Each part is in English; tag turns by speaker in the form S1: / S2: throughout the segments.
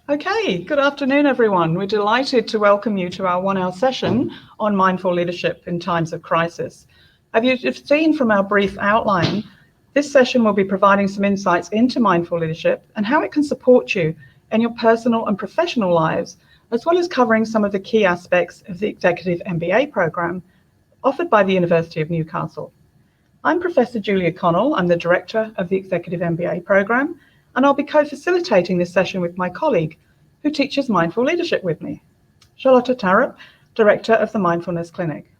S1: Okay, good afternoon, everyone. We're delighted to welcome you to our 1-hour session on mindful leadership in times of crisis. As you've seen from our brief outline, this session will be providing some insights into mindful leadership and how it can support you in your personal and professional lives, as well as covering some of the key aspects of the Executive MBA program offered by the University of Newcastle. I'm Professor Julia Connell. I'm the Director of the Executive MBA program, and I'll be co-facilitating this session with my colleague who teaches mindful leadership with me, Charlotte Thaarup, Director of the Mindfulness Clinic.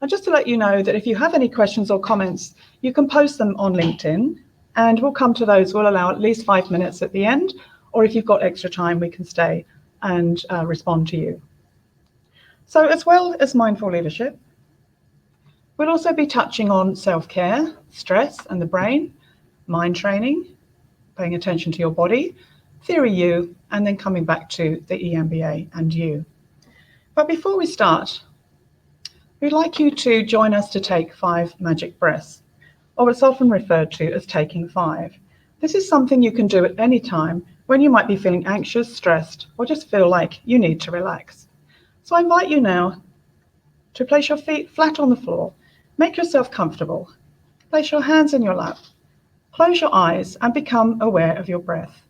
S1: And just to let you know that if you have any questions or comments, you can post them on LinkedIn, and we'll come to those. We'll allow at least 5 minutes at the end, or if you've got extra time, we can stay and respond to you. So as well as mindful leadership, we'll also be touching on self-care, stress and the brain, mind training, paying attention to your body, theory U, and then coming back to the EMBA and you. But before we start, we'd like you to join us to take 5 magic breaths, or what's often referred to as taking 5. This is something you can do at any time when you might be feeling anxious, stressed, or just feel like you need to relax. So I invite you now to place your feet flat on the floor, make yourself comfortable, place your hands in your lap, close your eyes and become aware of your breath.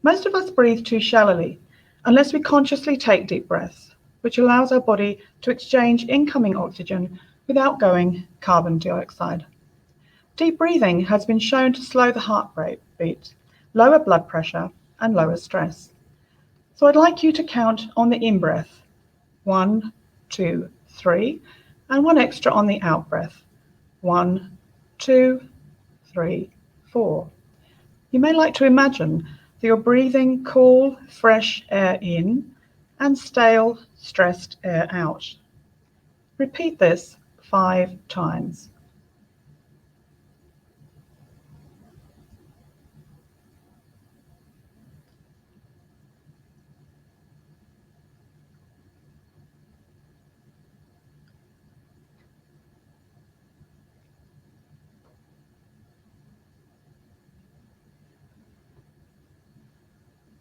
S1: Most of us breathe too shallowly unless we consciously take deep breaths, which allows our body to exchange incoming oxygen with outgoing carbon dioxide. Deep breathing has been shown to slow the heart beat, lower blood pressure, and lower stress. So I'd like you to count on the in-breath, 1, 2, 3, and 1 extra on the out-breath, 1, 2, 3, 4. You may like to imagine that you're breathing cool, fresh air in and stale, stressed air out. Repeat this 5 times.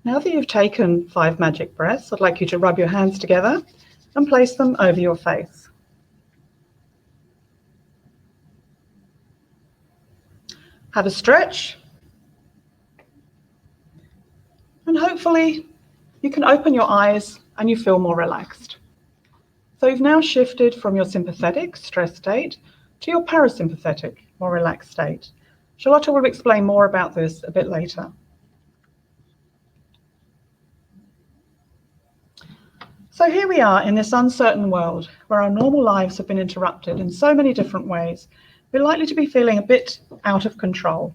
S1: Now that you've taken 5 magic breaths, I'd like you to rub your hands together and place them over your face. Have a stretch, and hopefully you can open your eyes and you feel more relaxed. So you've now shifted from your sympathetic stress state to your parasympathetic, more relaxed state. Charlotte will explain more about this a bit later. So here we are in this uncertain world where our normal lives have been interrupted in so many different ways. We're likely to be feeling a bit out of control.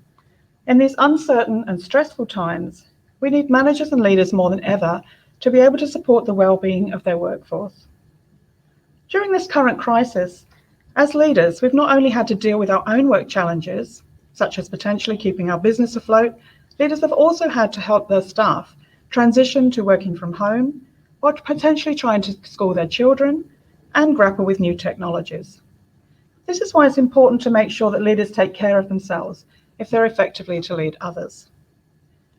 S1: In these uncertain and stressful times, we need managers and leaders more than ever to be able to support the well-being of their workforce. During this current crisis, as leaders, we've not only had to deal with our own work challenges, such as potentially keeping our business afloat, leaders have also had to help their staff transition to working from home, or potentially trying to school their children and grapple with new technologies. This is why it's important to make sure that leaders take care of themselves if they're effectively to lead others.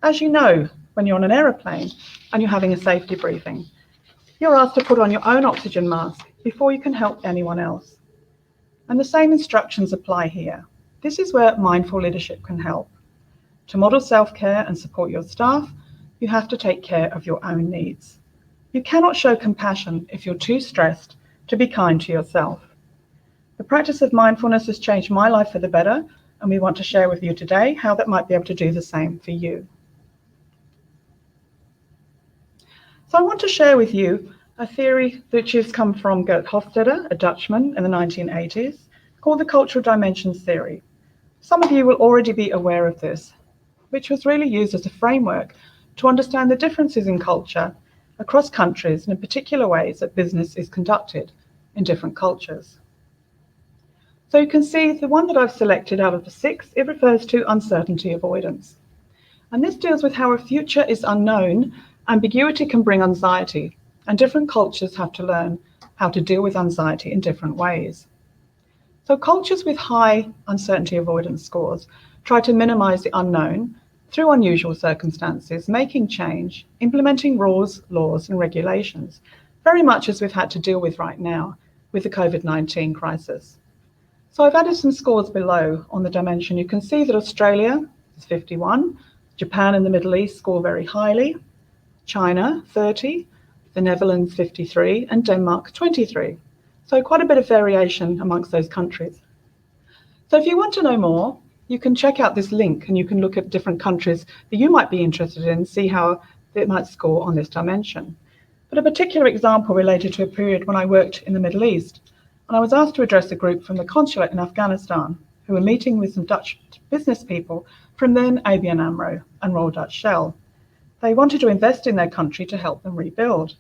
S1: As you know, when you're on an aeroplane and you're having a safety briefing, you're asked to put on your own oxygen mask before you can help anyone else. And the same instructions apply here. This is where mindful leadership can help. To model self-care and support your staff, you have to take care of your own needs. You cannot show compassion if you're too stressed to be kind to yourself. The practice of mindfulness has changed my life for the better, and we want to share with you today how that might be able to do the same for you. So I want to share with you a theory which has come from Gert Hofstede, a Dutchman in the 1980s, called the cultural dimensions theory. Some of you will already be aware of this, which was really used as a framework to understand the differences in culture across countries and in particular ways that business is conducted in different cultures. So you can see the one that I've selected out of the 6, it refers to uncertainty avoidance. And this deals with how a future is unknown. Ambiguity can bring anxiety, and different cultures have to learn how to deal with anxiety in different ways. So cultures with high uncertainty avoidance scores try to minimize the unknown through unusual circumstances, making change, implementing rules, laws and regulations, very much as we've had to deal with right now with the COVID-19 crisis. So I've added some scores below on the dimension. You can see that Australia is 51, Japan and the Middle East score very highly, China 30, the Netherlands 53, and Denmark 23. So quite a bit of variation amongst those countries. So if you want to know more, you can check out this link and you can look at different countries that you might be interested in and see how they might score on this dimension. But a particular example related to a period when I worked in the Middle East, and I was asked to address a group from the consulate in Afghanistan who were meeting with some Dutch business people from then ABN AMRO and Royal Dutch Shell. They wanted to invest in their country to help them rebuild.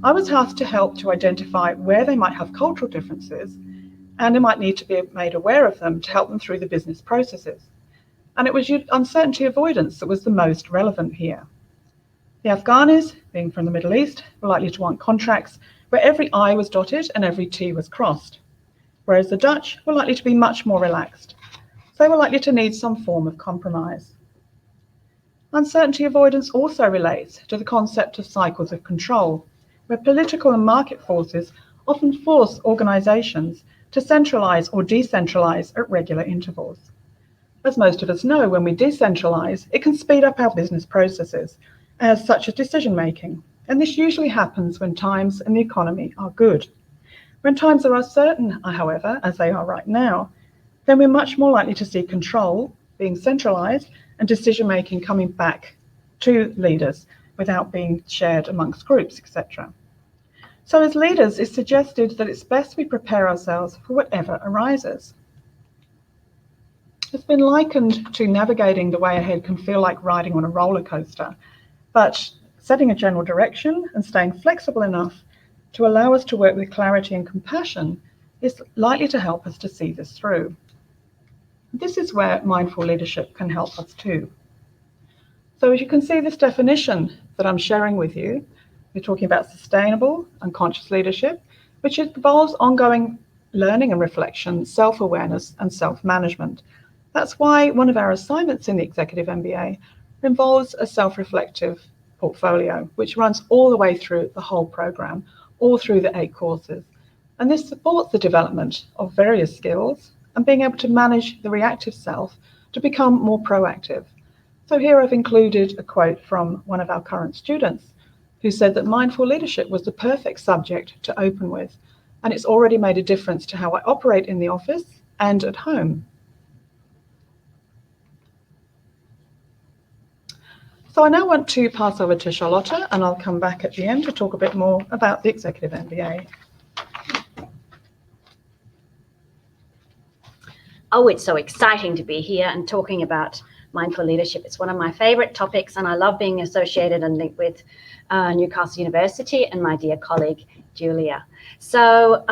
S1: I was asked to help to identify where they might have cultural differences and they might need to be made aware of them to help them through the business processes. And it was uncertainty avoidance that was the most relevant here. The Afghanis, being from the Middle East, were likely to want contracts where every I was dotted and every T was crossed, whereas the Dutch were likely to be much more relaxed. So they were likely to need some form of compromise. Uncertainty avoidance also relates to the concept of cycles of control, where political and market forces often force organisations to centralise or decentralise at regular intervals. As most of us know, when we decentralise, it can speed up our business processes, as such as decision making, and this usually happens when times and the economy are good. When times are uncertain, however, as they are right now, then we're much more likely to see control being centralised and decision making coming back to leaders without being shared amongst groups, etc. So as leaders, it's suggested that it's best we prepare ourselves for whatever arises. It's been likened to navigating the way ahead can feel like riding on a roller coaster, but setting a general direction and staying flexible enough to allow us to work with clarity and compassion is likely to help us to see this through. This is where mindful leadership can help us too. So as you can see, this definition that I'm sharing with you, we're talking about sustainable and conscious leadership, which involves ongoing learning and reflection, self-awareness and self-management. That's why one of our assignments in the Executive MBA involves a self-reflective portfolio, which runs all the way through the whole program, all through the 8 courses. And this supports the development of various skills and being able to manage the reactive self to become more proactive. So here I've included a quote from one of our current students who said that mindful leadership was the perfect subject to open with, and it's already made a difference to how I operate in the office and at home. So I now want to pass over to Charlotte, and I'll come back at the end to talk a bit more about the Executive MBA.
S2: Oh, it's so exciting to be here and talking about mindful leadership. It's one of my favorite topics, and I love being associated and linked with Newcastle University and my dear colleague, Julia. So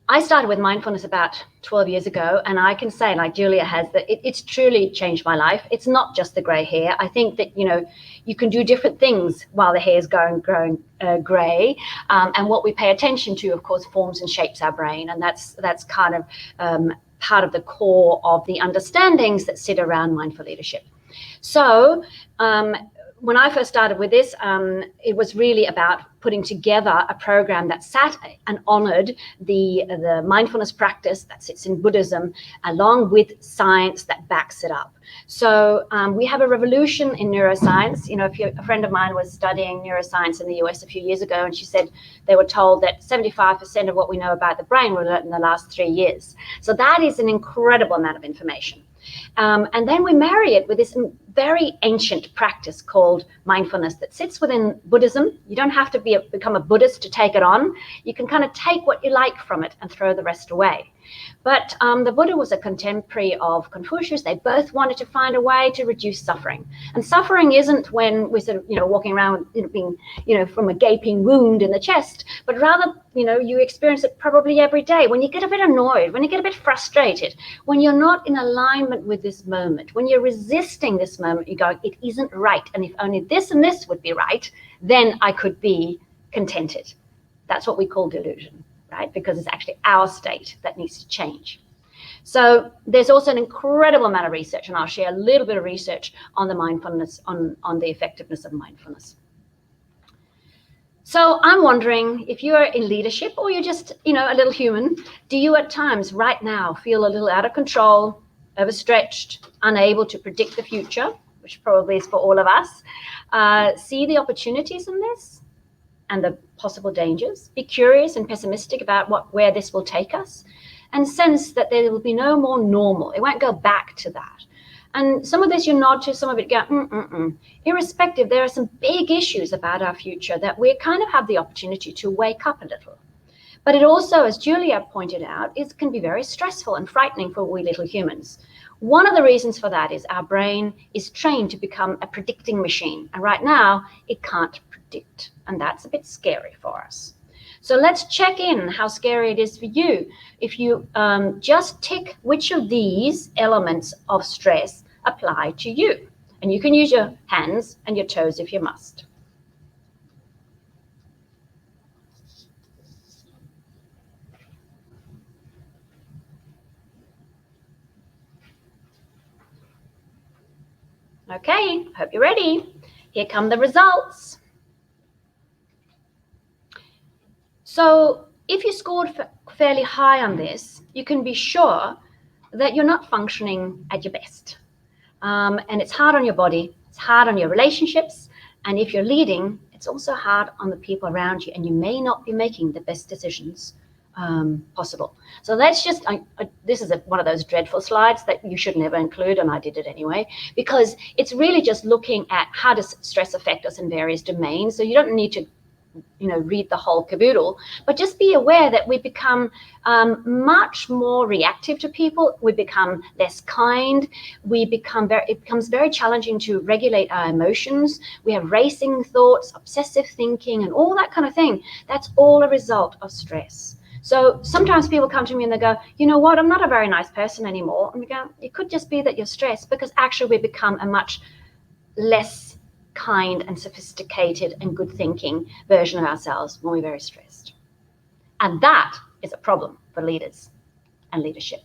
S2: I started with mindfulness about 12 years ago, and I can say, like Julia has, that it's truly changed my life. It's not just the grey hair. I think that, you can do different things while the hair is growing grey, and what we pay attention to, of course, forms and shapes our brain, and that's kind of part of the core of the understandings that sit around mindful leadership. So when I first started with this, it was really about putting together a program that sat and honored the mindfulness practice that sits in Buddhism, along with science that backs it up. So we have a revolution in neuroscience. A friend of mine was studying neuroscience in the US a few years ago, and she said they were told that 75% of what we know about the brain were learned in the last 3 years. So that is an incredible amount of information. And then we marry it with this very ancient practice called mindfulness that sits within Buddhism. You don't have to become a Buddhist to take it on. You can kind of take what you like from it and throw the rest away. But the Buddha was a contemporary of Confucius. They both wanted to find a way to reduce suffering. And suffering isn't when we're sort of, walking around being, from a gaping wound in the chest, but rather, you experience it probably every day. When you get a bit annoyed, when you get a bit frustrated, when you're not in alignment with this moment, when you're resisting this moment, you go, it isn't right. And if only this and this would be right, then I could be contented. That's what we call delusion, right? Because it's actually our state that needs to change. So there's also an incredible amount of research, and I'll share a little bit of research on the mindfulness, on the effectiveness of mindfulness. So I'm wondering, if you're in leadership or you're just, a little human, do you at times right now feel a little out of control, overstretched, unable to predict the future, which probably is for all of us? See the opportunities in this and the possible dangers. Be curious and pessimistic about where this will take us, and sense that there will be no more normal. It won't go back to that. And some of this you nod to, some of it go, Irrespective, there are some big issues about our future that we kind of have the opportunity to wake up a little. But it also, as Julia pointed out, it can be very stressful and frightening for we little humans. One of the reasons for that is our brain is trained to become a predicting machine. And right now, it can't predict. And that's a bit scary for us. So let's check in how scary it is for you if you just tick which of these elements of stress apply to you. And you can use your hands and your toes if you must. Okay, hope you're ready. Here come the results. So if you scored fairly high on this, you can be sure that you're not functioning at your best. And it's hard on your body, it's hard on your relationships, and if you're leading, it's also hard on the people around you, and you may not be making the best decisions possible. So let's just, this is one of those dreadful slides that you should never include, and I did it anyway, because it's really just looking at how does stress affect us in various domains. So you don't need to read the whole caboodle, but just be aware that we become much more reactive to people. We become less kind. It becomes very challenging to regulate our emotions. We have racing thoughts, obsessive thinking, and all that kind of thing. That's all a result of stress. So sometimes people come to me and they go, you know what, I'm not a very nice person anymore. And we go, it could just be that you're stressed, because actually we become a much less kind and sophisticated and good thinking version of ourselves when we're very stressed. And that is a problem for leaders and leadership.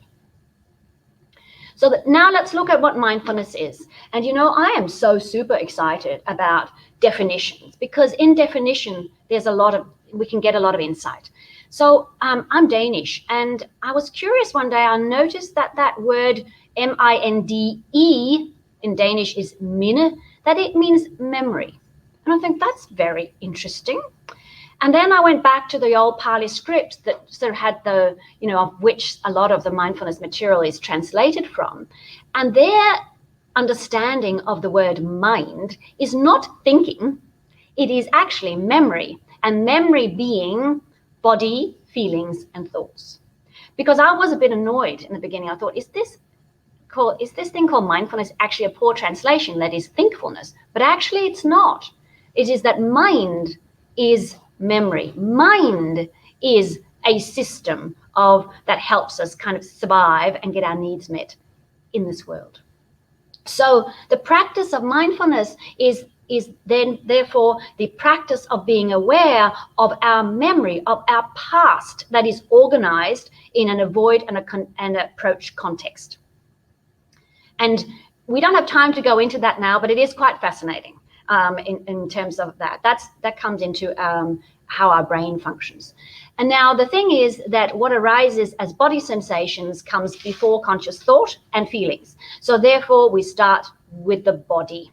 S2: So now let's look at what mindfulness is. And I am so super excited about definitions, because in definition, we can get a lot of insight. So I'm Danish, and I was curious one day, I noticed that word M-I-N-D-E in Danish is minde, that it means memory. And I think that's very interesting. And then I went back to the old Pali script that sort of had of which a lot of the mindfulness material is translated from. And their understanding of the word mind is not thinking, it is actually memory. And memory being body, feelings, and thoughts. Because I was a bit annoyed in the beginning. I thought, is this thing called mindfulness actually a poor translation, that is thinkfulness? But actually it's not. It is that mind is memory. Mind is a system that helps us kind of survive and get our needs met in this world. So the practice of mindfulness is then therefore the practice of being aware of our memory, of our past that is organized in an avoid and approach context. And we don't have time to go into that now, but it is quite fascinating in terms of that. That comes into how our brain functions. And now the thing is that what arises as body sensations comes before conscious thought and feelings. So therefore we start with the body.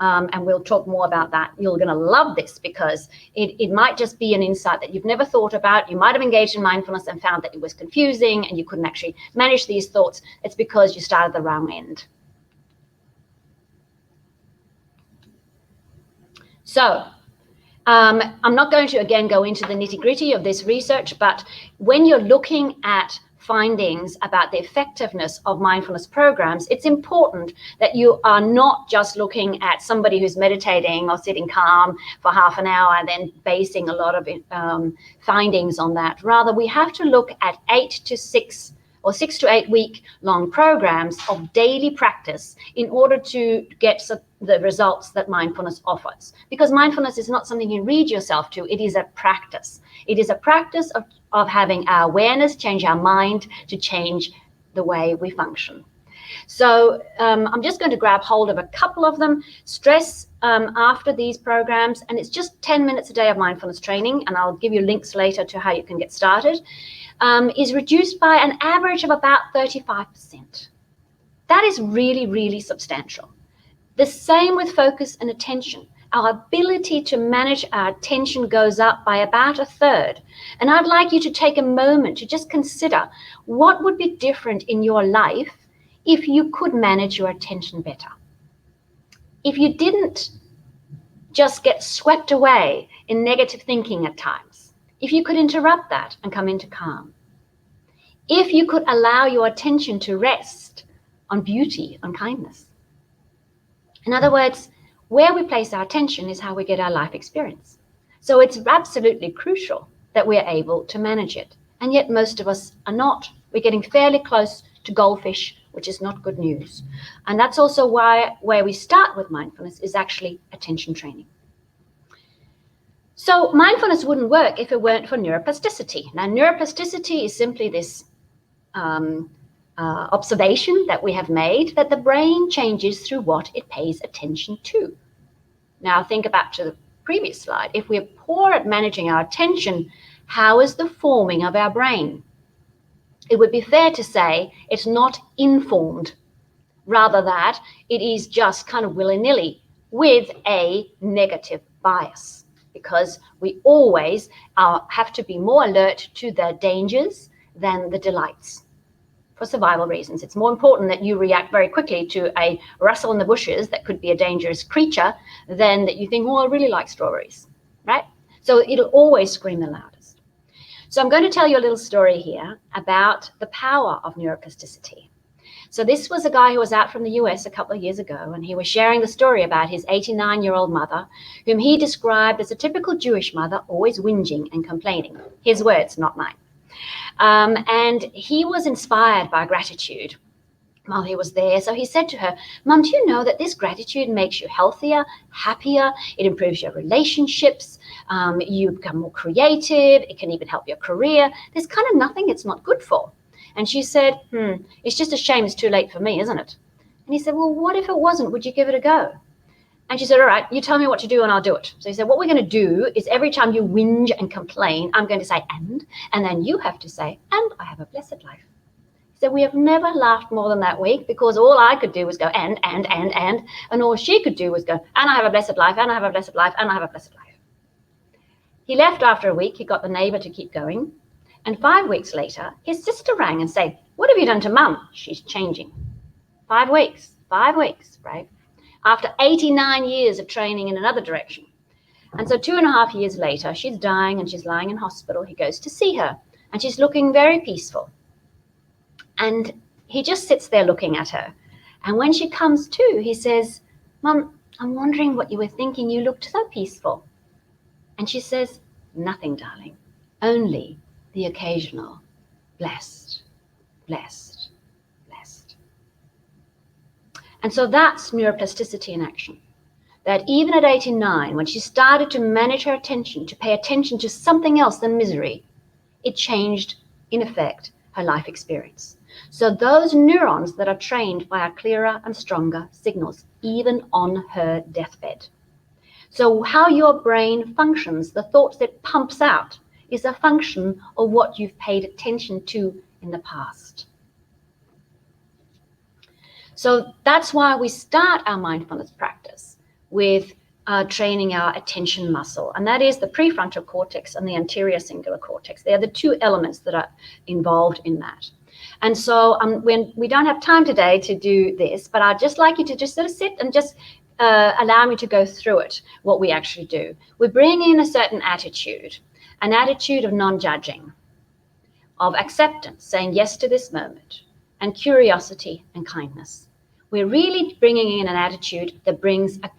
S2: And we'll talk more about that. You're going to love this, because it might just be an insight that you've never thought about. You might have engaged in mindfulness and found that it was confusing and you couldn't actually manage these thoughts. It's because you started the wrong end. So I'm not going to, again, go into the nitty-gritty of this research, but when you're looking at findings about the effectiveness of mindfulness programs, it's important that you are not just looking at somebody who's meditating or sitting calm for half an hour and then basing a lot of findings on that. Rather, we have to look at 6 to 8 week long programs of daily practice in order to get the results that mindfulness offers. Because mindfulness is not something you read yourself to, it is a practice. It is a practice of having our awareness change our mind to change the way we function. So I'm just going to grab hold of a couple of them. Stress after these programs, and it's just 10 minutes a day of mindfulness training, and I'll give you links later to how you can get started, is reduced by an average of about 35%. That is really, really substantial. The same with focus and attention. Our ability to manage our attention goes up by about a third. And I'd like you to take a moment to just consider what would be different in your life if you could manage your attention better. If you didn't just get swept away in negative thinking at times, if you could interrupt that and come into calm, if you could allow your attention to rest on beauty, on kindness. In other words, where we place our attention is how we get our life experience. So it's absolutely crucial that we're able to manage it. And yet most of us are not. We're getting fairly close to goldfish, which is not good news. And that's also why where we start with mindfulness is actually attention training. So mindfulness wouldn't work if it weren't for neuroplasticity. Now, neuroplasticity is simply this observation that we have made that the brain changes through what it pays attention to. Now think back to the previous slide. If we're poor at managing our attention, how is the forming of our brain? It would be fair to say it's not informed, rather that it is just kind of willy-nilly with a negative bias, because we always have to be more alert to the dangers than the delights. For survival reasons, it's more important that you react very quickly to a rustle in the bushes that could be a dangerous creature than that you think, oh, I really like strawberries, right? So it'll always scream the loudest. So I'm going to tell you a little story here about the power of neuroplasticity. So this was a guy who was out from the US a couple of years ago, and he was sharing the story about his 89-year-old mother, whom he described as a typical Jewish mother, always whinging and complaining. His words, not mine. And he was inspired by gratitude while he was there. So he said to her, Mum, do you know that this gratitude makes you healthier, happier? It improves your relationships. You become more creative. It can even help your career. There's kind of nothing it's not good for. And she said, it's just a shame it's too late for me, isn't it? And he said, well, what if it wasn't? Would you give it a go? And she said, all right, you tell me what to do and I'll do it. So he said, what we're going to do is every time you whinge and complain, I'm going to say, and then you have to say, and I have a blessed life. He said, we have never laughed more than that week because all I could do was go, and all she could do was go, and I have a blessed life, and I have a blessed life, and I have a blessed life. He left after a week. He got the neighbor to keep going. And 5 weeks later, his sister rang and said, what have you done to Mum? She's changing. 5 weeks, right? After 89 years of training in another direction. And so 2.5 years later, she's dying and she's lying in hospital. He goes to see her and she's looking very peaceful. And he just sits there looking at her. And when she comes to, he says, Mum, I'm wondering what you were thinking. You looked so peaceful. And she says, nothing, darling, only the occasional blessed, blessed, blessed. And so that's neuroplasticity in action. That even at 89, when she started to manage her attention, to pay attention to something else than misery, it changed, in effect, her life experience. So those neurons that are trained via clearer and stronger signals, even on her deathbed. So how your brain functions, the thoughts that pumps out, is a function of what you've paid attention to in the past. So that's why we start our mindfulness practice with training our attention muscle, and that is the prefrontal cortex and the anterior cingulate cortex. They are the two elements that are involved in that. And so when we don't have time today to do this, but I'd just like you to just sort of sit and just allow me to go through it, what we actually do. We bring in a certain attitude, an attitude of non-judging, of acceptance, saying yes to this moment, and curiosity and kindness. We're really bringing in an attitude that brings a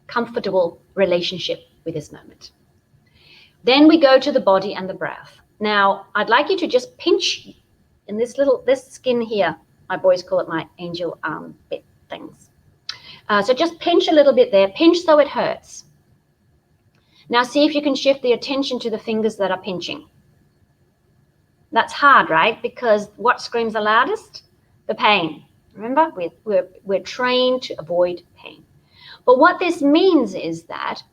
S2: comfortable relationship with this moment. Then we go to the body and the breath. Now, I'd like you to just pinch in this skin here. My boys call it my angel arm bit things. So just pinch a little bit there. Pinch so it hurts. Now see if you can shift the attention to the fingers that are pinching. That's hard, right? Because what screams the loudest? The pain. Remember, we're trained to avoid pain. But what this means is that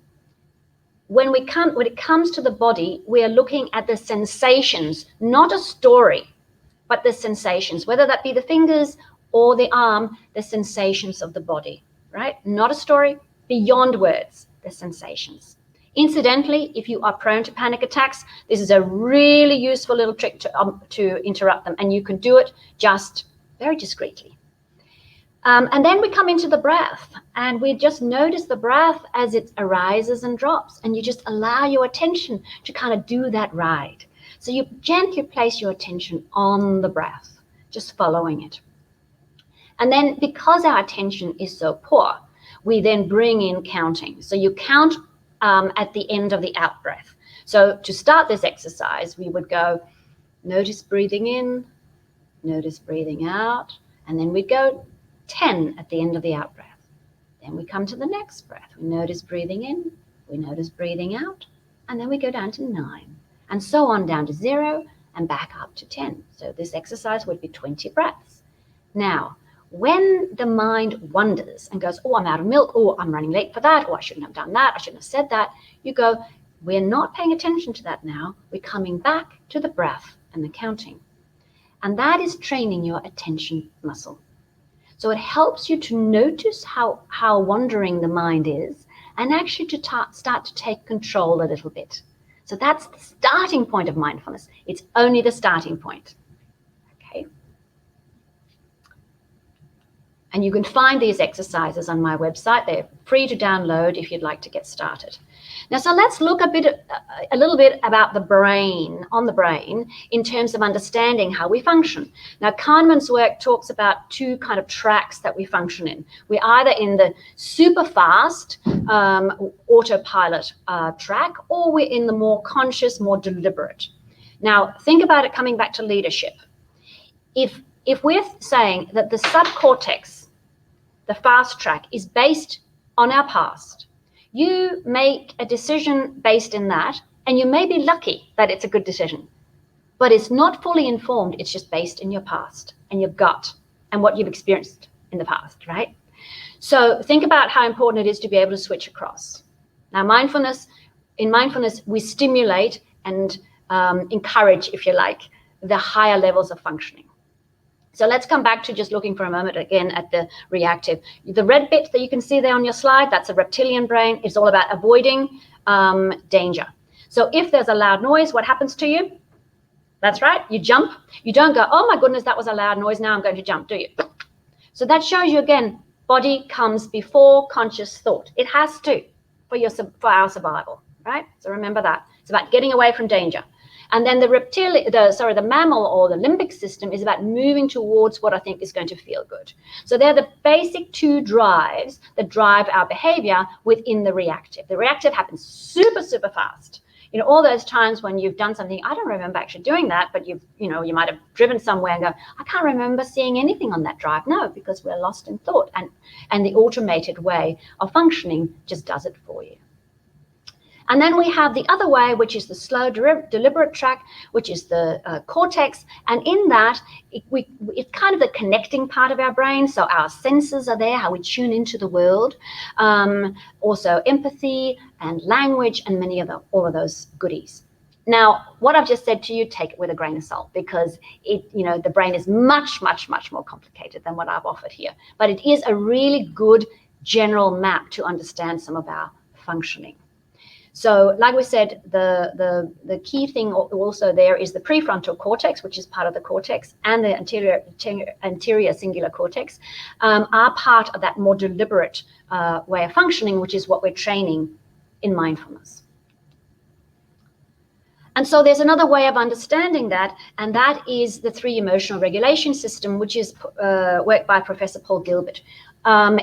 S2: when it comes to the body, we are looking at the sensations, not a story, but the sensations, whether that be the fingers or the arm, the sensations of the body, right? Not a story, beyond words, the sensations. Incidentally, if you are prone to panic attacks, this is a really useful little trick to interrupt them, and you can do it just very discreetly. And then we come into the breath, and we just notice the breath as it arises and drops, and you just allow your attention to kind of do that ride. So you gently place your attention on the breath, just following it. And then because our attention is so poor, we then bring in counting. So you count at the end of the out breath. So to start this exercise, we would go, notice breathing in, notice breathing out, and then we'd go 10 at the end of the out breath. Then we come to the next breath. We notice breathing in, we notice breathing out, and then we go down to 9, and so on down to 0 and back up to 10. So this exercise would be 20 breaths. Now, when the mind wanders and goes, oh, I'm out of milk, oh, I'm running late for that, or I shouldn't have done that, I shouldn't have said that, you go, we're not paying attention to that now. We're coming back to the breath and the counting. And that is training your attention muscle. So it helps you to notice how wandering the mind is, and actually to start to take control a little bit. So that's the starting point of mindfulness. It's only the starting point. Okay. And you can find these exercises on my website. They're free to download if you'd like to get started. Now, so let's look a little bit about the brain in terms of understanding how we function. Now, Kahneman's work talks about two kind of tracks that we function in. We're either in the super fast autopilot track, or we're in the more conscious, more deliberate. Now, think about it coming back to leadership. If we're saying that the subcortex, the fast track, is based on our past, you make a decision based in that, and you may be lucky that it's a good decision, but it's not fully informed. It's just based in your past and your gut and what you've experienced in the past, right? So think about how important it is to be able to switch across. Now, in mindfulness, we stimulate and encourage, if you like, the higher levels of functioning. So let's come back to just looking for a moment again at the reactive. The red bit that you can see there on your slide, that's a reptilian brain. It's all about avoiding danger. So if there's a loud noise, what happens to you? That's right, you jump. You don't go, oh my goodness, that was a loud noise, now I'm going to jump, do you? So that shows you again, body comes before conscious thought. It has to for our survival, right? So remember that. It's about getting away from danger. And then the mammal or the limbic system is about moving towards what I think is going to feel good. So they're the basic two drives that drive our behavior within the reactive. The reactive happens super, super fast. You know, all those times when you've done something, I don't remember actually doing that, but you might have driven somewhere and go, I can't remember seeing anything on that drive. No, because we're lost in thought, and the automated way of functioning just does it for you. And then we have the other way, which is the slow, deliberate track, which is the cortex. And in that, it's kind of the connecting part of our brain. So our senses are there, how we tune into the world. Also empathy and language and all of those goodies. Now, what I've just said to you, take it with a grain of salt, because the brain is much, much, much more complicated than what I've offered here. But it is a really good general map to understand some of our functioning. So like we said, the key thing also there is the prefrontal cortex, which is part of the cortex, and the anterior cingulate cortex are part of that more deliberate way of functioning, which is what we're training in mindfulness. And so there's another way of understanding that, and that is the 3 emotional regulation system, which is work by Professor Paul Gilbert.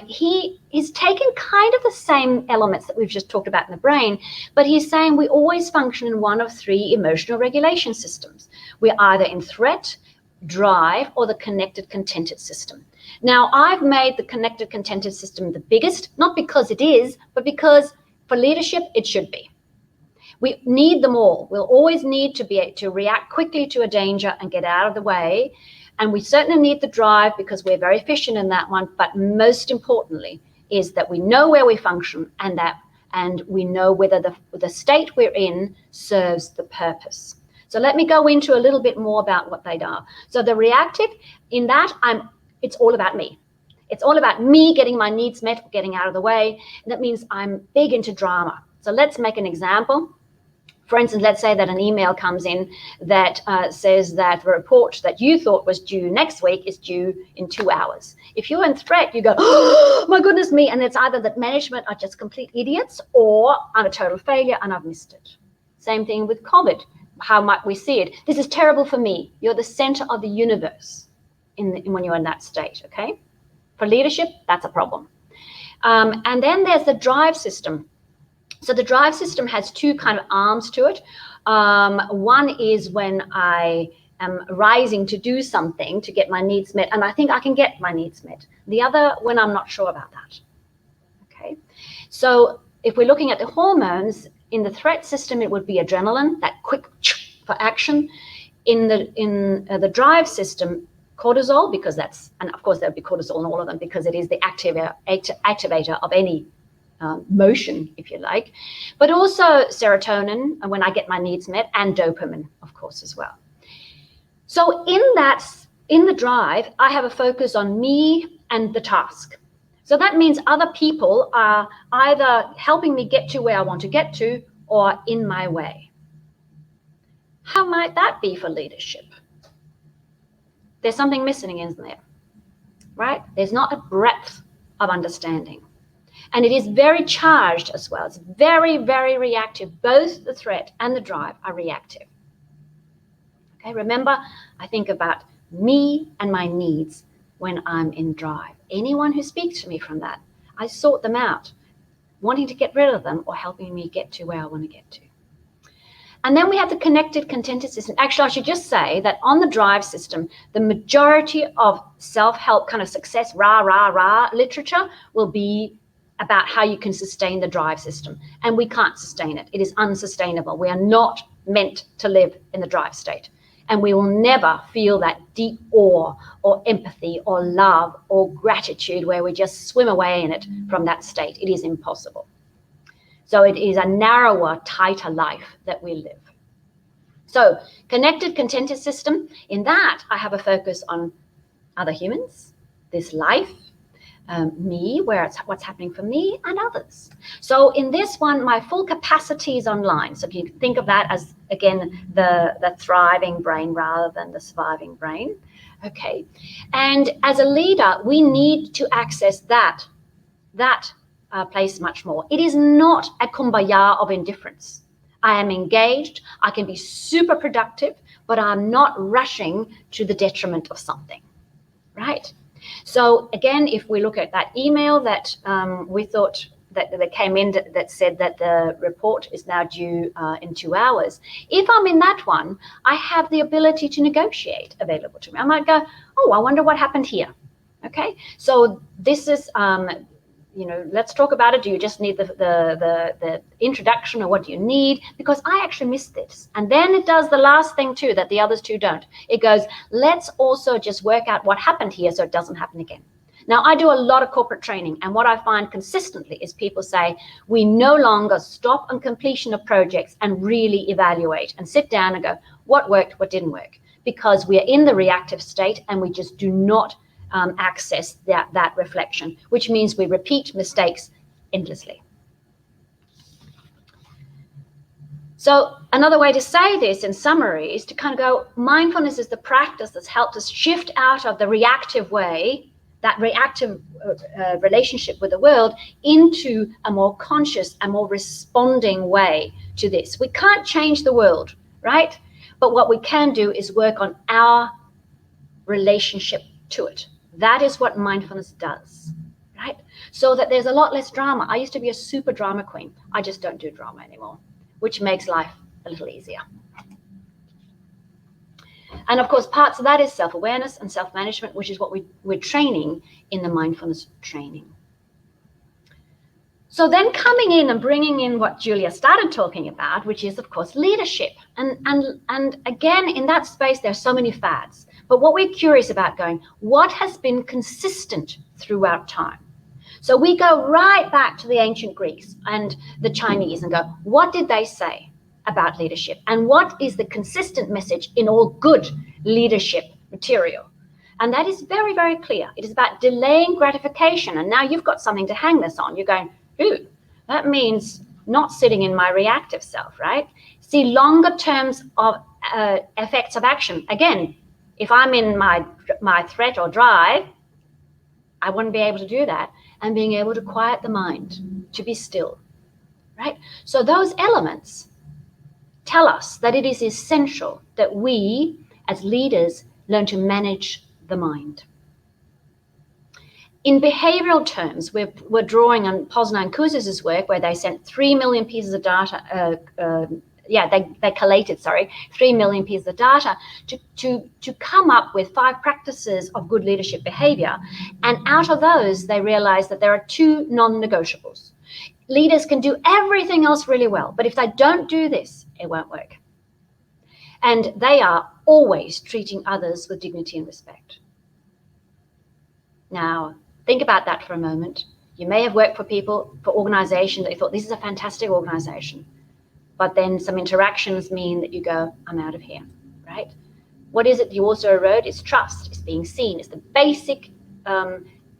S2: He's taken kind of the same elements that we've just talked about in the brain, but he's saying we always function in one of 3 emotional regulation systems. We're either in threat, drive, or the connected contented system. Now, I've made the connected contented system the biggest, not because it is, but because for leadership, it should be. We need them all. We'll always need to be able to react quickly to a danger and get out of the way. And we certainly need the drive because we're very efficient in that one. But most importantly is that we know where we function and we know whether the state we're in serves the purpose. So let me go into a little bit more about what they are. So the reactive, in that, it's all about me. It's all about me getting my needs met, getting out of the way. And that means I'm big into drama. So let's make an example. For instance, let's say that an email comes in that says that the report that you thought was due next week is due in 2 hours. If you're in threat, you go, oh, my goodness me. And it's either that management are just complete idiots or I'm a total failure and I've missed it. Same thing with COVID. How might we see it? This is terrible for me. You're the center of the universe when you're in that state, okay? For leadership, that's a problem. And then there's the drive system. So the drive system has two kind of arms to it. One is when I am rising to do something to get my needs met, and I think I can get my needs met. The other, when I'm not sure about that. Okay. So if we're looking at the hormones, in the threat system, it would be adrenaline, that quick for action. In the drive system, cortisol, because and of course there'll be cortisol in all of them because it is the activator of any motion, if you like, but also serotonin when I get my needs met, and dopamine, of course, as well. So in the drive, I have a focus on me and the task. So that means other people are either helping me get to where I want to get to or in my way. How might that be for leadership? There's something missing, isn't there? Right? There's not a breadth of understanding. And it is very charged as well. It's very, very reactive. Both the threat and the drive are reactive. Okay, remember, I think about me and my needs when I'm in drive. Anyone who speaks to me from that, I sort them out, wanting to get rid of them or helping me get to where I want to get to. And then we have the connected contented system. Actually, I should just say that on the drive system, the majority of self-help kind of success, literature will be about how you can sustain the drive system. And we can't sustain it. It is unsustainable. We are not meant to live in the drive state. And we will never feel that deep awe or empathy or love or gratitude where we just swim away in it from that state. It is impossible. So it is a narrower, tighter life that we live. So connected, contented system, in that I have a focus on other humans, this life, me, what's happening for me, and others. So in this one, my full capacity is online. So if you think of that as, again, the thriving brain rather than the surviving brain. Okay. And as a leader, we need to access that place much more. It is not a kumbaya of indifference. I am engaged. I can be super productive, but I'm not rushing to the detriment of something, right? So again, if we look at that email that we thought that came in that said that the report is now due in 2 hours, if I'm in that one, I have the ability to negotiate available to me. I might go, oh, I wonder what happened here. Okay, so this is, let's talk about it. Do you just need the introduction, or what do you need? Because I actually missed this. And then it does the last thing too that the others two don't. It goes, let's also just work out what happened here so it doesn't happen again. Now, I do a lot of corporate training, and what I find consistently is people say, we no longer stop on completion of projects and really evaluate and sit down and go, what worked, what didn't work? Because we are in the reactive state and we just do not access that reflection, which means we repeat mistakes endlessly. So another way to say this in summary is to kind of go, mindfulness is the practice that's helped us shift out of the reactive way, that reactive relationship with the world, into a more conscious, a more responding way to this. We can't change the world, right? But what we can do is work on our relationship to it. That is what mindfulness does, right? So that there's a lot less drama. I used to be a super drama queen. I just don't do drama anymore, which makes life a little easier. And of course, parts of that is self-awareness and self-management, which is what we're training in the mindfulness training. So then coming in and bringing in what Julia started talking about, which is, of course, leadership. And again, in that space, there are so many fads. But what we're curious about going, what has been consistent throughout time? So we go right back to the ancient Greeks and the Chinese and go, what did they say about leadership? And what is the consistent message in all good leadership material? And that is very, very clear. It is about delaying gratification. And now you've got something to hang this on. You're going, ooh, that means not sitting in my reactive self, right? See longer terms of effects of action. Again, if I'm in my threat or drive, I wouldn't be able to do that. And being able to quiet the mind, to be still, right? So those elements tell us that it is essential that we, as leaders, learn to manage the mind. In behavioral terms, we're drawing on Posner and Kouzes' work, where they sent 3 million pieces of data. They collated 3 million pieces of data to come up with 5 practices of good leadership behavior. And out of those, they realized that there are 2 non-negotiables. Leaders can do everything else really well, but if they don't do this, it won't work. And they are always treating others with dignity and respect. Now, think about that for a moment. You may have worked for organizations that you thought, this is a fantastic organization. But then some interactions mean that you go, I'm out of here, right? What is it you also erode? It's trust, it's being seen, it's the basic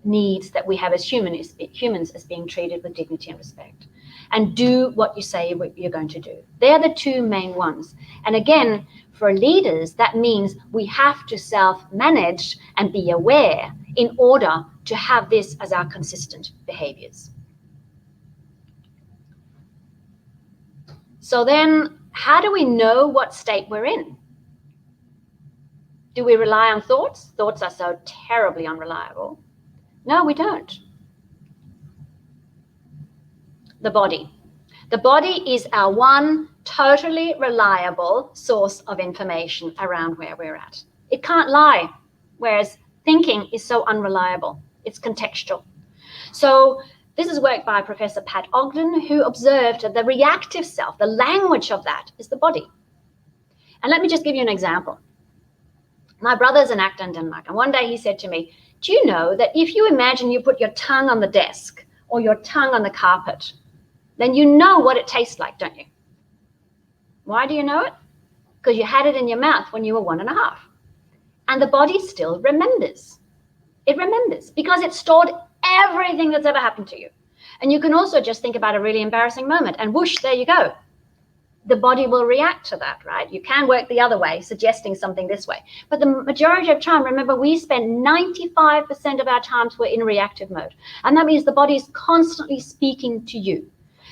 S2: needs that we have as humans as being treated with dignity and respect. And do what you say you're going to do. They're the 2 main ones. And again, for leaders, that means we have to self-manage and be aware in order to have this as our consistent behaviors. So then, how do we know what state we're in? Do we rely on thoughts? Thoughts are so terribly unreliable. No, we don't. The body. The body is our one totally reliable source of information around where we're at. It can't lie, whereas thinking is so unreliable. It's contextual. So this is work by Professor Pat Ogden, who observed that the reactive self, the language of that, is the body. And let me just give you an example. My brother's an actor in Denmark, and one day he said to me, do you know that if you imagine you put your tongue on the desk or your tongue on the carpet, then you know what it tastes like, don't you? Why do you know it? Because you had it in your mouth when you were 1.5. And the body still remembers. It remembers because it stored everything that's ever happened to you. And you can also just think about a really embarrassing moment and whoosh, there you go. The body will react to that, right? You can work the other way, suggesting something this way. But the majority of time, remember, we spend 95% of our times we're in reactive mode. And that means the body is constantly speaking to you.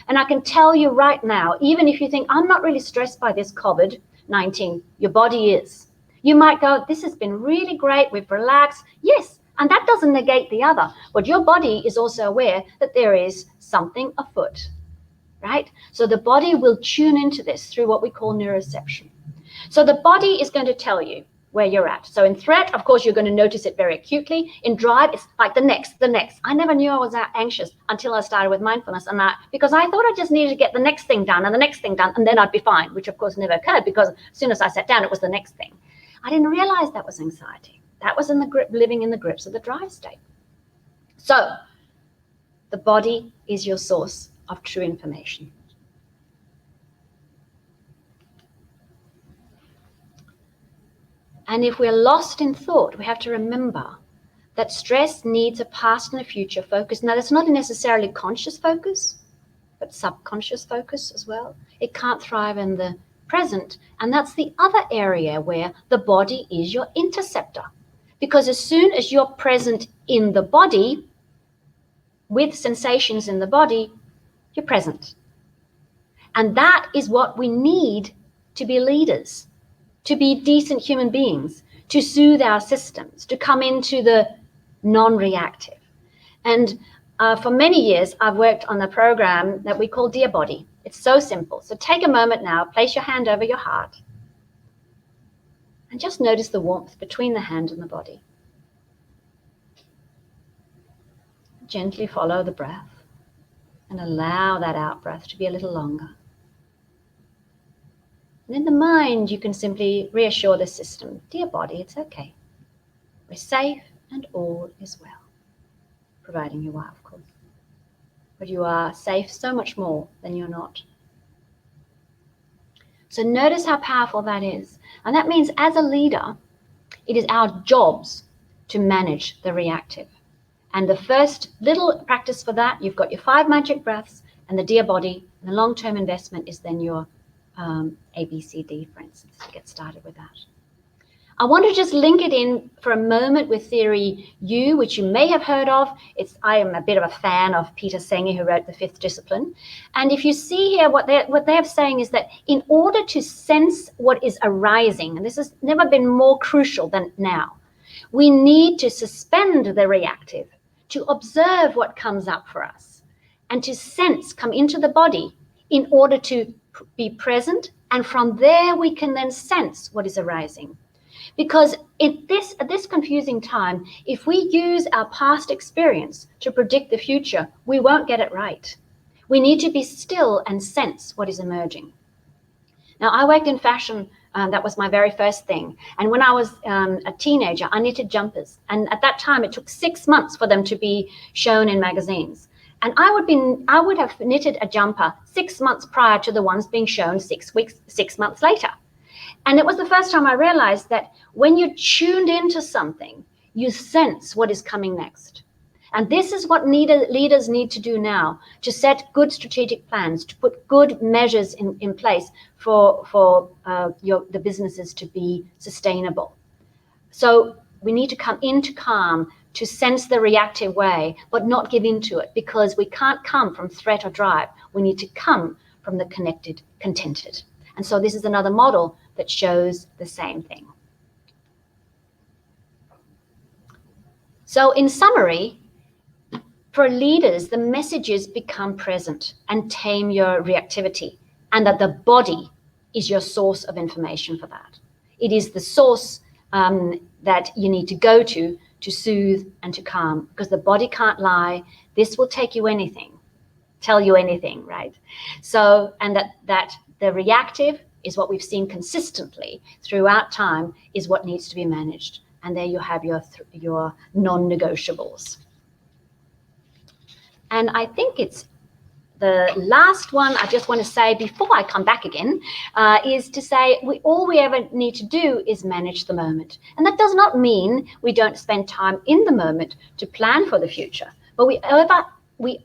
S2: And I can tell you right now, even if you think, I'm not really stressed by this COVID-19, your body is. You might go, this has been really great, we've relaxed. Yes, and that doesn't negate the other. But your body is also aware that there is something afoot, right? So the body will tune into this through what we call neuroception. So the body is going to tell you where you're at. So in threat, of course, you're going to notice it very acutely. In drive, it's like the next. I never knew I was that anxious until I started with mindfulness, because I thought I just needed to get the next thing done and the next thing done, and then I'd be fine, which of course never occurred, because as soon as I sat down, it was the next thing. I didn't realize that was anxiety. That was in the grip, living in the grips of the drive state. So the body is your source of true information. And if we're lost in thought, we have to remember that stress needs a past and a future focus. Now, that's not necessarily conscious focus, but subconscious focus as well. It can't thrive in the present. And that's the other area where the body is your interceptor. Because as soon as you're present in the body, with sensations in the body, you're present. And that is what we need to be leaders, to be decent human beings, to soothe our systems, to come into the non-reactive. And for many years, I've worked on a program that we call Dear Body. It's so simple. So take a moment now, place your hand over your heart, and just notice the warmth between the hand and the body. Gently follow the breath. And allow that out breath to be a little longer. And in the mind, you can simply reassure the system, dear body, it's okay. We're safe and all is well. Providing you are, of course. But you are safe so much more than you're not. So notice how powerful that is. And that means as a leader, it is our jobs to manage the reactive. And the first little practice for that, you've got your 5 magic breaths and the dear body. And the long-term investment is then your ABCD, for instance, to get started with that. I want to just link it in for a moment with theory U, which you may have heard of. I am a bit of a fan of Peter Senge, who wrote The Fifth Discipline. And if you see here, what they're saying is that in order to sense what is arising, and this has never been more crucial than now, we need to suspend the reactive, to observe what comes up for us, and to sense, come into the body in order to be present. And from there, we can then sense what is arising. Because at this confusing time, if we use our past experience to predict the future, we won't get it right. We need to be still and sense what is emerging. Now, I worked in fashion. That was my very first thing. And when I was a teenager, I knitted jumpers. And at that time, it took 6 months for them to be shown in magazines. And I would have knitted a jumper 6 months prior to the ones being shown 6 months later. And it was the first time I realized that when you're tuned into something, you sense what is coming next. And this is what leaders need to do now, to set good strategic plans, to put good measures in place for the businesses to be sustainable. So we need to come into calm, to sense the reactive way, but not give into it, because we can't come from threat or drive. We need to come from the connected, contented. And so this is another model that shows the same thing. So in summary, for leaders, the message is become present and tame your reactivity, and that the body is your source of information for that. It is the source that you need to go to soothe and to calm, because the body can't lie. This will tell you anything, right? So, and that the reactive is what we've seen consistently throughout time is what needs to be managed. And there you have your non-negotiables. And I think it's the last one I just want to say before I come back again is to say all we ever need to do is manage the moment. And that does not mean we don't spend time in the moment to plan for the future, but we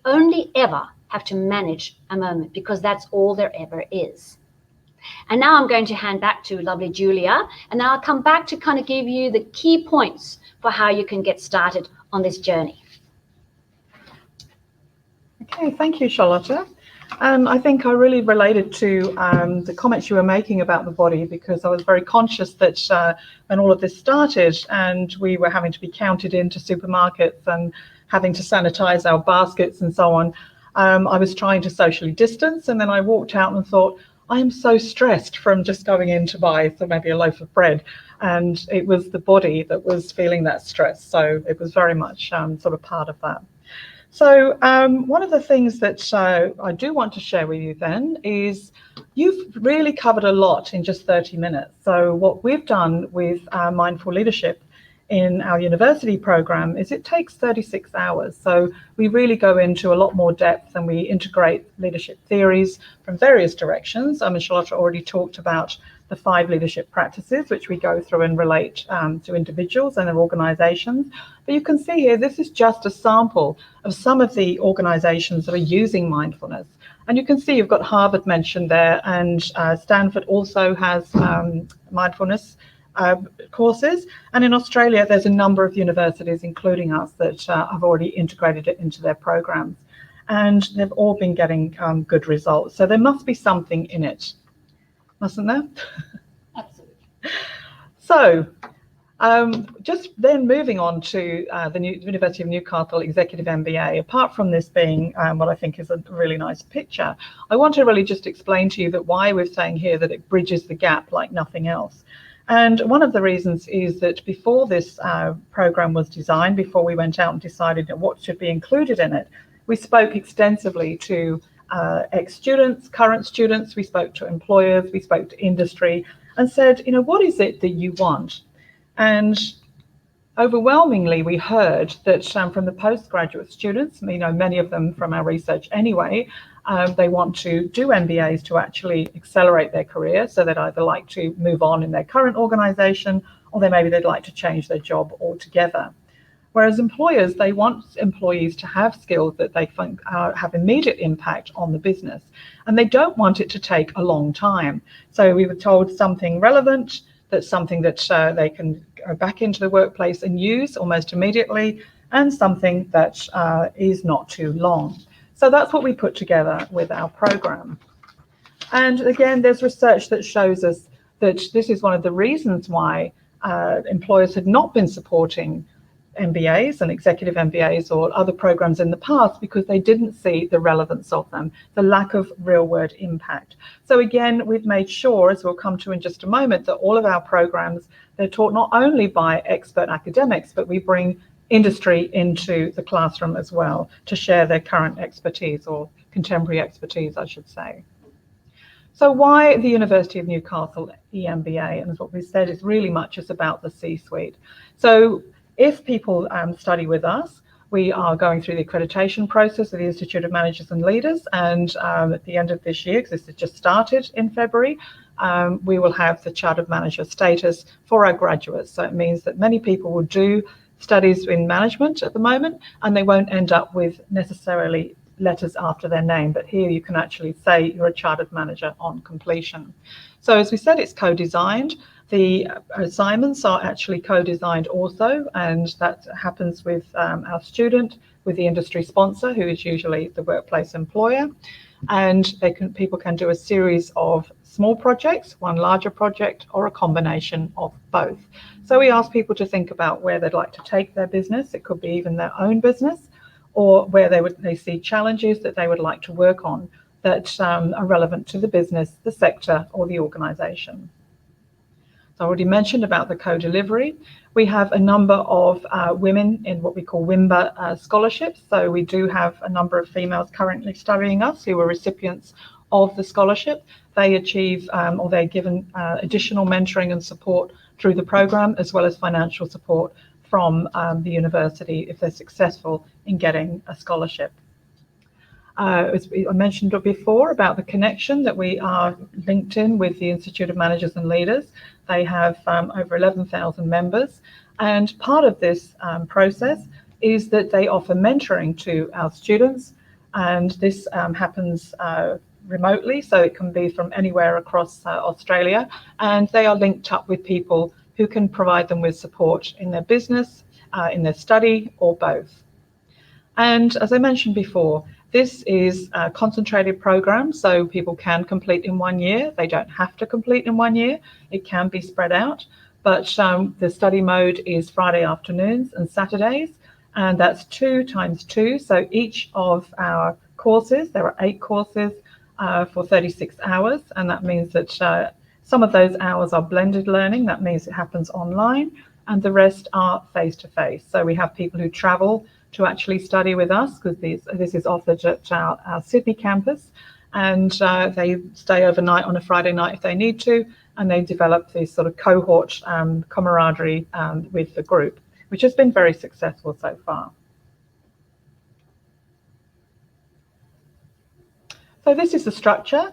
S2: only ever have to manage a moment, because that's all there ever is. And now I'm going to hand back to lovely Julia, and then I'll come back to kind of give you the key points for how you can get started on this journey.
S1: Okay, thank you, Charlotte. I think I really related to the comments you were making about the body, because I was very conscious that when all of this started and we were having to be counted into supermarkets and having to sanitize our baskets and so on, I was trying to socially distance, and then I walked out and thought, I am so stressed from just going in to buy maybe a loaf of bread, and it was the body that was feeling that stress. So it was very much sort of part of that. So one of the things that I do want to share with you then is you've really covered a lot in just 30 minutes. So what we've done with Mindful Leadership in our university program is it takes 36 hours. So we really go into a lot more depth, and we integrate leadership theories from various directions. Charlotte already talked about the 5 leadership practices, which we go through and relate to individuals and their organizations. But you can see here, this is just a sample of some of the organizations that are using mindfulness. And you can see you've got Harvard mentioned there, and Stanford also has mindfulness courses. And in Australia, there's a number of universities, including us, that have already integrated it into their programs. And they've all been getting good results. So there must be something in it, mustn't there?
S2: Absolutely.
S1: So just then moving on to the University of Newcastle Executive MBA, apart from this being what I think is a really nice picture, I want to really just explain to you that why we're saying here that it bridges the gap like nothing else. And one of the reasons is that before this program was designed, before we went out and decided what should be included in it, we spoke extensively to ex-students, current students, we spoke to employers, we spoke to industry, and said, what is it that you want? And overwhelmingly, we heard that from the postgraduate students, many of them from our research anyway, they want to do MBAs to actually accelerate their career, so they'd either like to move on in their current organization, or maybe they'd like to change their job altogether. Whereas employers, they want employees to have skills that they think have immediate impact on the business, and they don't want it to take a long time. So we were told something relevant, that's something that they can go back into the workplace and use almost immediately, and something that is not too long. So that's what we put together with our program. And again, there's research that shows us that this is one of the reasons why employers had not been supporting MBAs and executive MBAs or other programs in the past, because they didn't see the relevance of them, the lack of real world impact. So again, we've made sure, as we'll come to in just a moment, that all of our programs, they're taught not only by expert academics, but we bring industry into the classroom as well to share their current expertise, or contemporary expertise, I should say. So why the University of Newcastle EMBA? And as what we said, is really much is about the C-suite. So if people study with us, we are going through the accreditation process of the Institute of Managers and Leaders, and at the end of this year, because this has just started in February, we will have the Chartered Manager status for our graduates. So it means that many people will do studies in management at the moment, and they won't end up with necessarily letters after their name, but here you can actually say you're a Chartered Manager on completion. So as we said, it's co-designed. The assignments are actually co-designed also, and that happens with our student, with the industry sponsor, who is usually the workplace employer. And people can do a series of small projects, one larger project, or a combination of both. So we ask people to think about where they'd like to take their business. It could be even their own business, or where they see challenges that they would like to work on that are relevant to the business, the sector, or the organization. So I already mentioned about the co-delivery. We have a number of women in what we call WIMBA scholarships. So we do have a number of females currently studying us who are recipients of the scholarship. They achieve or they're given additional mentoring and support through the program, as well as financial support from the university if they're successful in getting a scholarship. As I mentioned before about the connection that we are linked in with the Institute of Managers and Leaders. They have over 11,000 members, and part of this process is that they offer mentoring to our students, and this happens remotely, so it can be from anywhere across Australia, and they are linked up with people who can provide them with support in their business, in their study, or both. And as I mentioned before, this is a concentrated program, so people can complete in 1 year. They don't have to complete in 1 year. It can be spread out, but the study mode is Friday afternoons and Saturdays, and that's 2 times 2. So each of our courses, there are 8 courses for 36 hours, and that means that some of those hours are blended learning. That means it happens online, and the rest are face-to-face. So we have people who travel to actually study with us, because this is offered at our Sydney campus, and they stay overnight on a Friday night if they need to, and they develop this sort of cohort camaraderie with the group, which has been very successful so far. So this is the structure.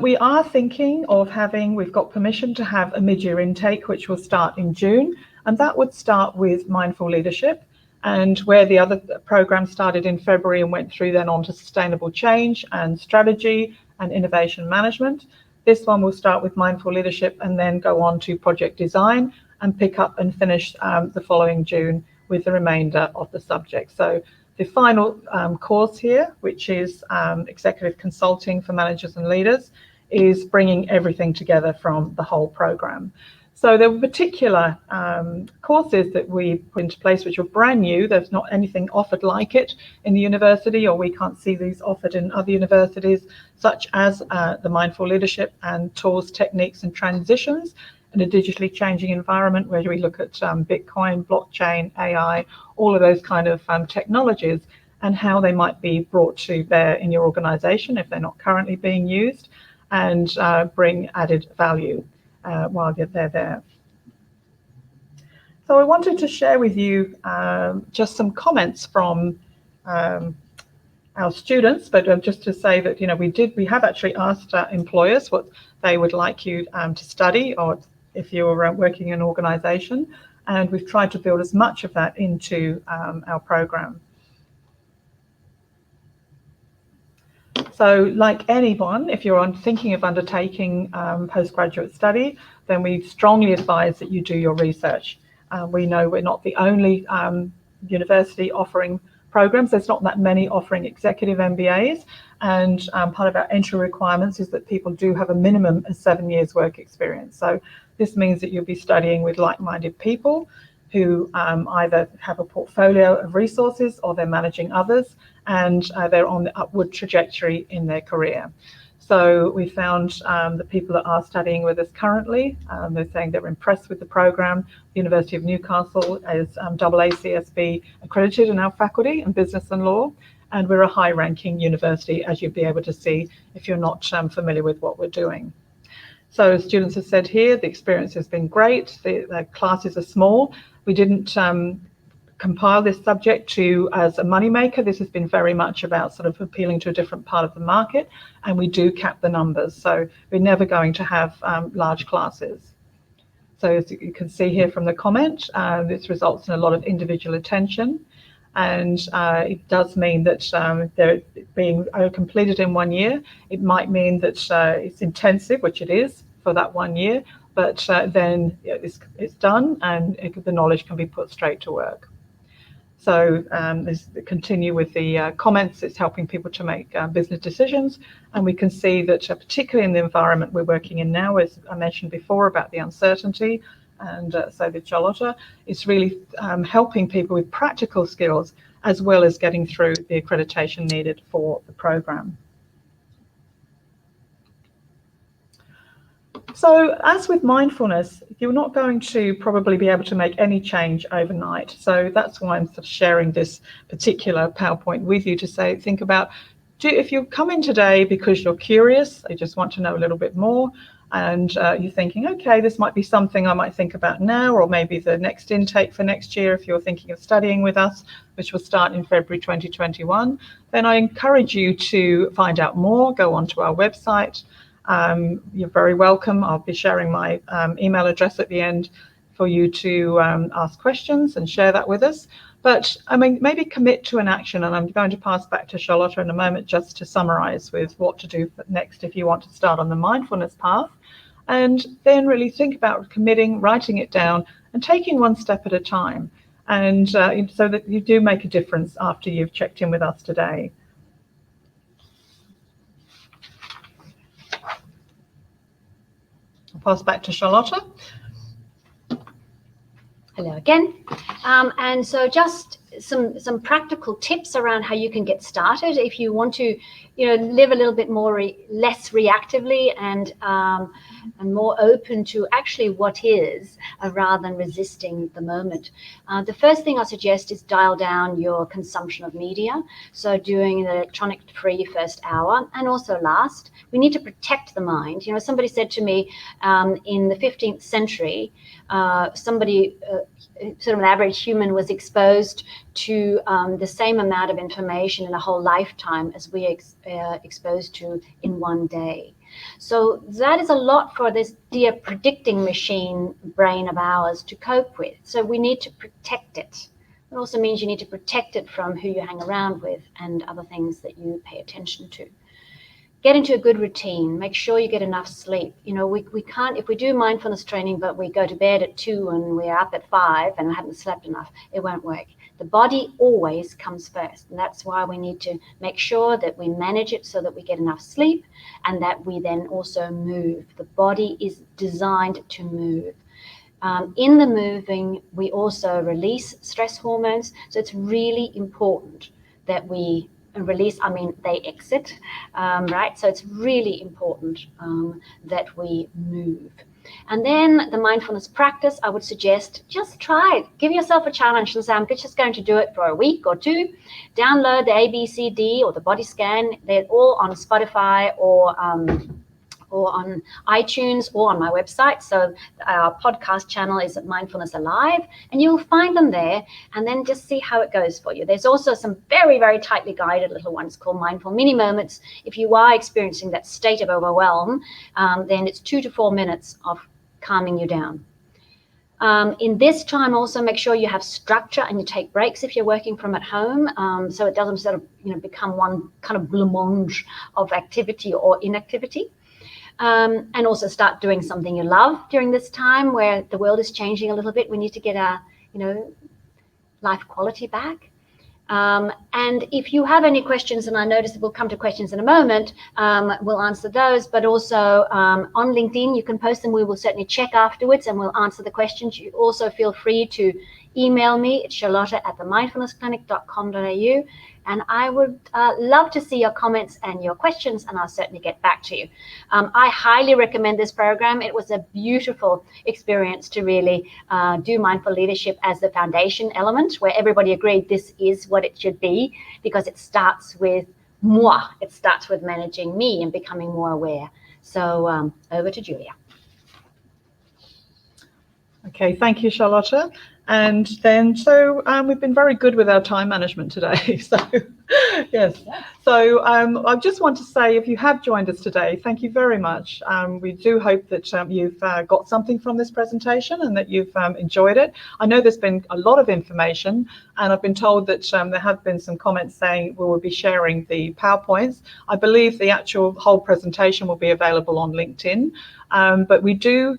S1: We are thinking of we've got permission to have a mid-year intake, which will start in June, and that would start with mindful leadership, and where the other program started in February and went through then on to sustainable change and strategy and innovation management. This one will start with mindful leadership and then go on to project design and pick up and finish the following June with the remainder of the subject. So the final course here, which is executive consulting for managers and leaders, is bringing everything together from the whole program. So there were particular courses that we put into place which were brand new. There's not anything offered like it in the university, or we can't see these offered in other universities, such as the mindful leadership and tools, techniques and transitions in a digitally changing environment, where we look at Bitcoin, blockchain, AI, all of those kind of technologies, and how they might be brought to bear in your organization if they're not currently being used, and bring added value while they're there. So I wanted to share with you just some comments from our students, but just to say that, you know, we have actually asked employers what they would like you to study, or if you're working in an organization, and we've tried to build as much of that into our program. So like anyone, if you're thinking of undertaking postgraduate study, then we strongly advise that you do your research. We know we're not the only university offering programs. There's not that many offering executive MBAs, and part of our entry requirements is that people do have a minimum of 7 years work experience. So this means that you'll be studying with like-minded people who either have a portfolio of resources or they're managing others, and they're on the upward trajectory in their career. So we found the people that are studying with us currently, they're saying they're impressed with the program. The University of Newcastle is AACSB accredited in our faculty in business and law, and we're a high-ranking university, as you'd be able to see if you're not familiar with what we're doing. So students have said here, the experience has been great. The classes are small. We didn't compile this subject as a moneymaker. This has been very much about sort of appealing to a different part of the market, and we do cap the numbers. So we're never going to have large classes. So as you can see here from the comment, this results in a lot of individual attention, and it does mean that they're being completed in 1 year. It might mean that it's intensive, which it is for that 1 year, but then it's done and the knowledge can be put straight to work. So continue with the comments. It's helping people to make business decisions, and we can see that particularly in the environment we're working in now, as I mentioned before about the uncertainty, and so did Charlotte, it's really helping people with practical skills as well as getting through the accreditation needed for the program. So as with mindfulness, you're not going to probably be able to make any change overnight. So that's why I'm sort of sharing this particular PowerPoint with you to say, think about, if you come in today because you're curious, you just want to know a little bit more, and you're thinking, okay, this might be something I might think about now, or maybe the next intake for next year, if you're thinking of studying with us, which will start in February 2021, then I encourage you to find out more, go onto our website. You're very welcome. I'll be sharing my email address at the end for you to ask questions and share that with us. But I mean, maybe commit to an action, and I'm going to pass back to Charlotte in a moment just to summarize with what to do next if you want to start on the mindfulness path, and then really think about committing, writing it down, and taking one step at a time, and so that you do make a difference after you've checked in with us today. I'll pass back to Charlotte.
S2: Hello again. And so just some practical tips around how you can get started if you want to, live a little bit more less reactively and more open to actually what is, rather than resisting the moment. The first thing I suggest is dial down your consumption of media. So doing an electronic-free first hour and also last. We need to protect the mind. Somebody said to me in the 15th century, sort of an average human was exposed to the same amount of information in a whole lifetime as we are exposed to in 1 day. So that is a lot for this dear predicting machine brain of ours to cope with. So we need to protect it. It also means you need to protect it from who you hang around with and other things that you pay attention to. Get into a good routine. Make sure you get enough sleep. We can't, if we do mindfulness training, but we go to bed at 2 and we're up at 5 and haven't slept enough, it won't work. The body always comes first. And that's why we need to make sure that we manage it so that we get enough sleep and that we then also move. The body is designed to move. In the moving, we also release stress hormones. So it's really important that we release, they exit, right? So it's really important that we move. And then the mindfulness practice, I would suggest just try it. Give yourself a challenge and say, I'm just going to do it for a week or two. Download the ABCD or the body scan. They're all on Spotify or on iTunes or on my website. So our podcast channel is at Mindfulness Alive, and you'll find them there, and then just see how it goes for you. There's also some very, very tightly guided little ones called Mindful Mini Moments. If you are experiencing that state of overwhelm, then it's 2 to 4 minutes of calming you down. In this time, also make sure you have structure and you take breaks if you're working from at home, so it doesn't sort of become one kind of blancmange of activity or inactivity. And also start doing something you love during this time where the world is changing a little bit. We need to get our, life quality back. And if you have any questions, and I notice that we'll come to questions in a moment, we'll answer those. But also on LinkedIn, you can post them. We will certainly check afterwards and we'll answer the questions. You also feel free to email me at charlotte@themindfulnessclinic.com.au. And I would love to see your comments and your questions, and I'll certainly get back to you. I highly recommend this program. It was a beautiful experience to really do mindful leadership as the foundation element, where everybody agreed this is what it should be, because it starts with moi. It starts with managing me and becoming more aware. So over to Julia.
S1: Okay, thank you, Charlotte. And then, we've been very good with our time management today. So, yes. So I just want to say, if you have joined us today, thank you very much. We do hope that you've got something from this presentation and that you've enjoyed it. I know there's been a lot of information, and I've been told that there have been some comments saying we will be sharing the PowerPoints. I believe the actual whole presentation will be available on LinkedIn, but we do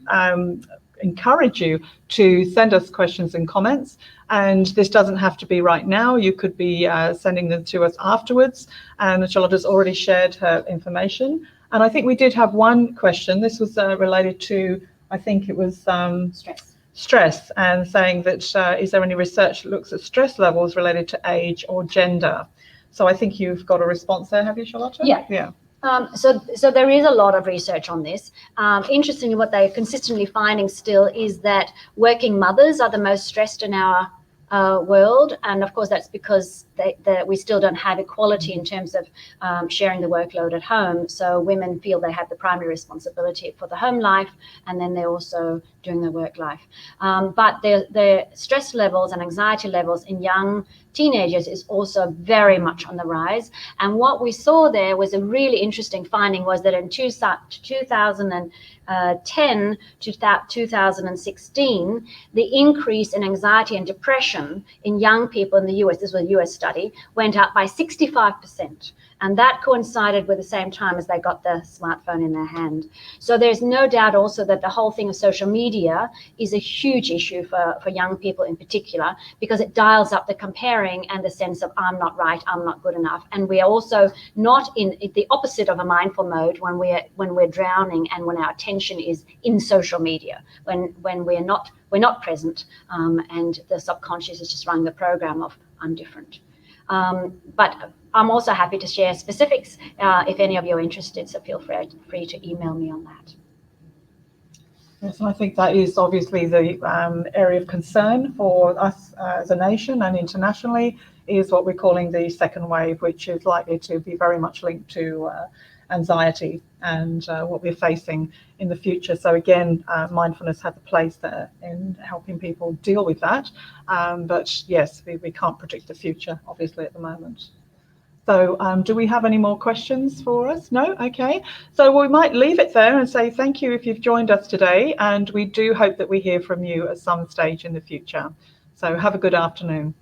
S1: encourage you to send us questions and comments, and this doesn't have to be right now. You could be sending them to us afterwards, and Charlotte has already shared her information. And I think we did have one question. This was related to, I think it was stress, and saying that is there any research that looks at stress levels related to age or gender? So I think you've got a response there, have you, Charlotte?
S2: Yeah. So there is a lot of research on this. Interestingly, what they're consistently finding still is that working mothers are the most stressed in our world, and of course that's because we still don't have equality in terms of sharing the workload at home. So women feel they have the primary responsibility for the home life, and then they're also doing the work life. But the stress levels and anxiety levels in young teenagers is also very much on the rise. And what we saw there was a really interesting finding, was that in 2010 to 2016, the increase in anxiety and depression in young people in the US, this was a US study, went up by 65%. And that coincided with the same time as they got the smartphone in their hand. So there's no doubt also that the whole thing of social media is a huge issue for young people in particular, because it dials up the comparing and the sense of I'm not right, I'm not good enough. And we are also not in the opposite of a mindful mode when we're drowning and when our attention is in social media, when we're not present, and the subconscious is just running the program of I'm different. But I'm also happy to share specifics if any of you are interested, so feel free to email me on that.
S1: Yes, I think that is obviously the area of concern for us as a nation and internationally, is what we're calling the second wave, which is likely to be very much linked to anxiety and what we're facing in the future. So again, mindfulness has a place there in helping people deal with that. But yes, we can't predict the future, obviously, at the moment. So do we have any more questions for us? No? Okay. So we might leave it there and say thank you if you've joined us today. And we do hope that we hear from you at some stage in the future. So have a good afternoon.